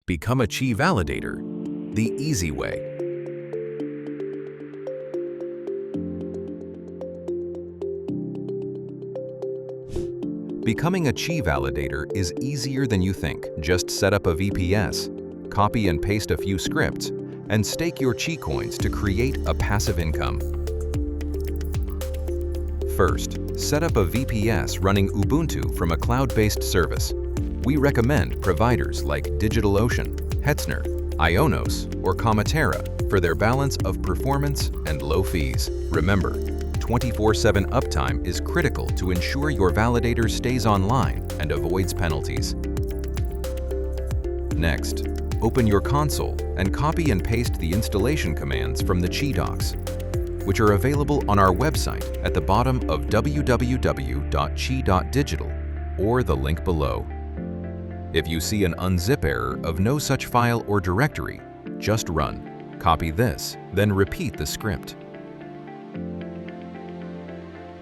Become a QIE Validator the easy way. Becoming a QIE Validator is easier than you think. Just set up a VPS, copy and paste a few scripts, and stake your QIE coins to create a passive income. First, set up a VPS running Ubuntu from a cloud-based service. We recommend providers like DigitalOcean, Hetzner, IONOS, or Kamatera for their balance of performance and low fees. Remember, 24/7 uptime is critical to ensure your validator stays online and avoids penalties. Next, open your console and copy and paste the installation commands from the QIE docs, which are available on our website at the bottom of www.qie.digital or the link below. If you see an unzip error of no such file or directory, just run, copy this, then repeat the script.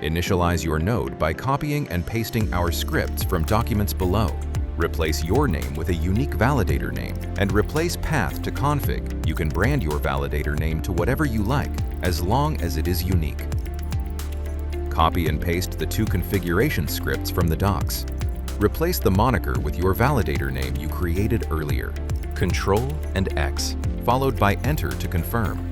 Initialize your node by copying and pasting our scripts from documents below. Replace your name with a unique validator name and replace path to config. You can brand your validator name to whatever you like, as long as it is unique. Copy and paste the two configuration scripts from the docs. Replace the moniker with your validator name you created earlier. Control and X, followed by Enter to confirm.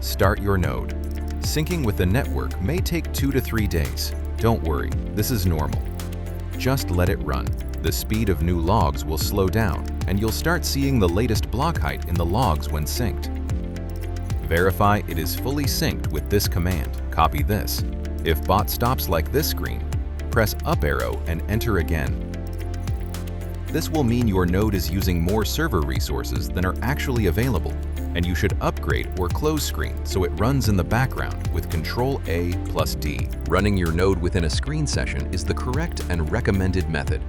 Start your node. Syncing with the network may take 2 to 3 days. Don't worry, this is normal. Just let it run. The speed of new logs will slow down, and you'll start seeing the latest block height in the logs when synced. Verify it is fully synced with this command. Copy this. If bot stops like this screen, press up arrow and enter again. This will mean your node is using more server resources than are actually available, and you should upgrade or close screen so it runs in the background with Ctrl-A plus D. Running your node within a screen session is the correct and recommended method.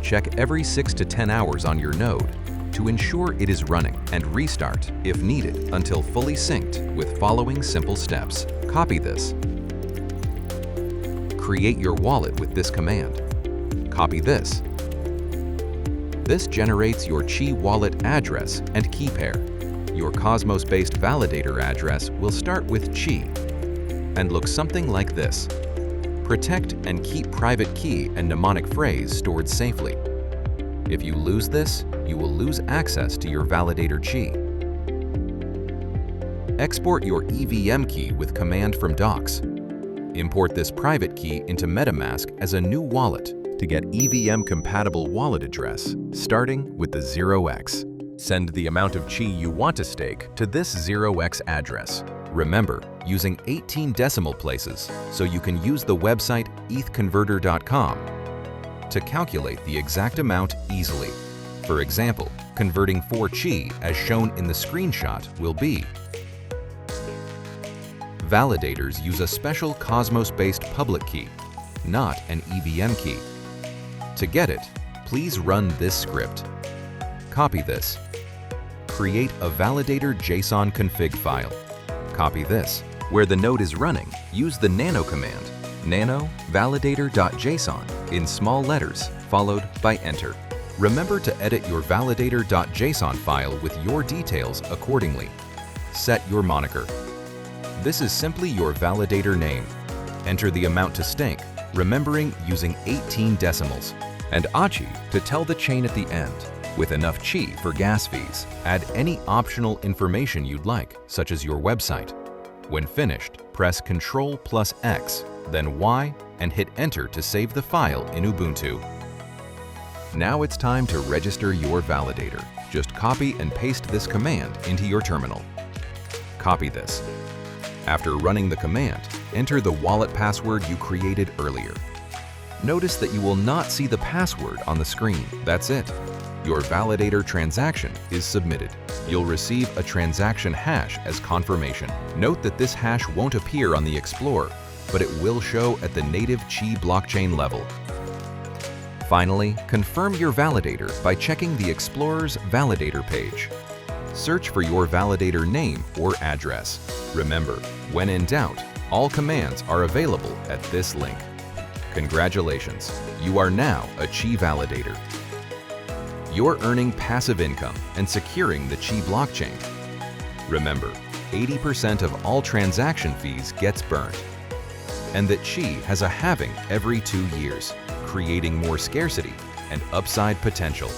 Check every 6 to 10 hours on your node to ensure it is running, and restart, if needed, until fully synced with following simple steps. Copy this. Create your wallet with this command. Copy this. This generates your QIE wallet address and key pair. Your Cosmos-based validator address will start with QIE and look something like this. Protect and keep private key and mnemonic phrase stored safely. If you lose this, you will lose access to your validator QIE. Export your EVM key with command from docs. Import this private key into MetaMask as a new wallet to get EVM-compatible wallet address, starting with the 0x. Send the amount of QIE you want to stake to this 0x address. Remember, using 18 decimal places, so you can use the website ethconverter.com to calculate the exact amount easily. For example, converting 4 QIE, as shown in the screenshot, will be: Validators use a special Cosmos-based public key, not an EVM key. To get it, please run this script. Copy this. Create a validator JSON config file. Copy this. Where the node is running, use the nano command, nano validator.json in small letters, followed by enter. Remember to edit your validator.json file with your details accordingly. Set your moniker. This is simply your validator name. Enter the amount to stake, remembering using 18 decimals. And ACHI to tell the chain at the end, with enough QIE for gas fees. Add any optional information you'd like, such as your website. When finished, press Ctrl plus X, then Y, and hit Enter to save the file in Ubuntu. Now it's time to register your validator. Just copy and paste this command into your terminal. Copy this. After running the command, enter the wallet password you created earlier. Notice that you will not see the password on the screen. That's it. Your validator transaction is submitted. You'll receive a transaction hash as confirmation. Note that this hash won't appear on the Explorer, but it will show at the native QIE blockchain level. Finally, confirm your validator by checking the Explorer's validator page. Search for your validator name or address. Remember, when in doubt, all commands are available at this link. Congratulations, you are now a QIE Validator. You're earning passive income and securing the QIE blockchain. Remember, 80% of all transaction fees gets burned, and that QIE has a halving every 2 years, creating more scarcity and upside potential.